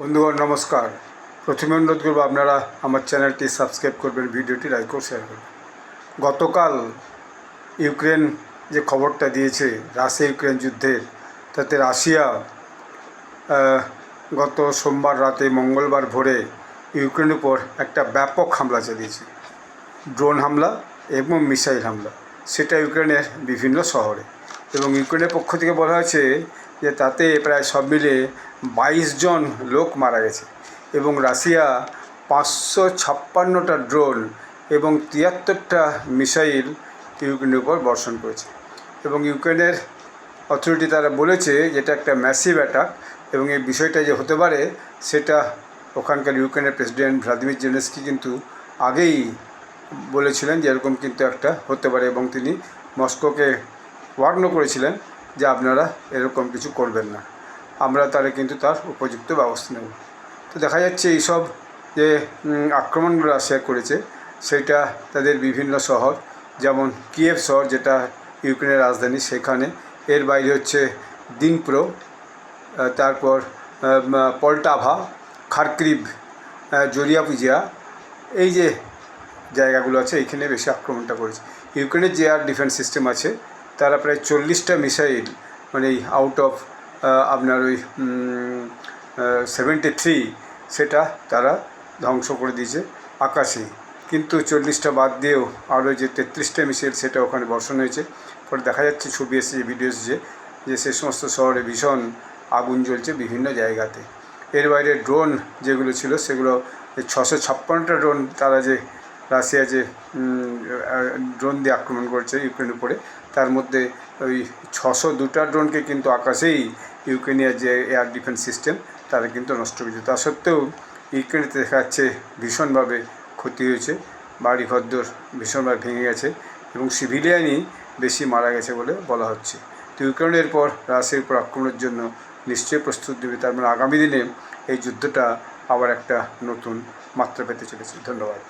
বন্ধুগণ নমস্কার। প্রথমে অনুরোধ করব আপনারা আমার চ্যানেলটি সাবস্ক্রাইব করবেন, ভিডিওটি লাইক ও শেয়ার করবেন। গতকাল ইউক্রেন যে খবরটা দিয়েছে রাশিয়া ইউক্রেন যুদ্ধের, তাতে রাশিয়া গত সোমবার রাতে মঙ্গলবার ভোরে ইউক্রেনের উপর একটা ব্যাপক হামলা চালিয়েছে, ড্রোন হামলা এবং মিসাইল হামলা, সেটা ইউক্রেনের বিভিন্ন শহরে। এবং ইউক্রেনের পক্ষ থেকে বলা হয়েছে যে তাতে প্রায় সব মিলে 22 জন লোক মারা গেছে এবং রাশিয়া 556টা ড্রোন এবং 73টা মিসাইল ইউক্রেনের উপর বর্ষণ করেছে। এবং ইউক্রেনের অথরিটি তারা বলেছে যেটা একটা ম্যাসিভ অ্যাটাক, এবং এই বিষয়টা যে হতে পারে সেটা ওখানকার ইউক্রেনের প্রেসিডেন্ট ভ্লাদিমির জেলেনস্কি কিন্তু আগেই বলেছিলেন যে এরকম কিন্তু একটা হতে পারে, এবং তিনি মস্কোকে ওয়ার্ন করেছিলেন যে আপনারা এরকম কিছু করবেন না, আমরা তাহলে কিন্তু তার উপযুক্ত ব্যবস্থা নেব। তো দেখা যাচ্ছে এইসব যে আক্রমণগুলো রাশিয়া করেছে সেটা তাদের বিভিন্ন শহর, যেমন কিয়েভ শহর যেটা ইউক্রেনের রাজধানী, সেখানে, এর বাইরে হচ্ছে দিনপ্রো, তারপর পল্টাভা, খারকিভ, জরিয়াপিজিয়া, এই যে জায়গাগুলো আছে এইখানে বেশি আক্রমণটা করেছে। ইউক্রেনের যে এয়ার ডিফেন্স সিস্টেম আছে তারা প্রায় 40টা মিসাইল, মানে আউট অফ আপনার ওই 73 সেটা তারা ধ্বংস করে দিয়েছে আকাশে। কিন্তু 40টা বাদ দিয়েও আরও যে 33টা মিসাইল সেটা ওখানে বর্ষণ হয়েছে। পরে দেখা যাচ্ছে, ছবি এসেছে, ভিডিও এসেছে যে সে সমস্ত শহরে ভীষণ আগুন জ্বলছে বিভিন্ন জায়গাতে। এর বাইরে ড্রোন যেগুলো ছিল সেগুলো 656টা ড্রোন তারা যে রাশিয়া যে ড্রোন দিয়ে আক্রমণ করেছে ইউক্রেনের উপরে, তার মধ্যে ওই 602টা ড্রোনকে কিন্তু আকাশেই ইউক্রেনিয়ার যে এয়ার ডিফেন্স সিস্টেম তারা কিন্তু নষ্ট করেছে। তা সত্ত্বেও ইউক্রেনেতে দেখা যাচ্ছে ভীষণভাবে ক্ষতি হয়েছে, বাড়ি ঘরদোর ভীষণভাবে ভেঙে গেছে এবং সিভিলিয়ানই বেশি মারা গেছে বলে বলা হচ্ছে। তো ইউক্রেনের পর রাশিয়ার উপর আক্রমণের জন্য নিশ্চয়ই প্রস্তুত দেবে। তার মানে আগামী দিনে এই যুদ্ধটা আবার একটা নতুন মাত্রা পেতে চলেছে। ধন্যবাদ।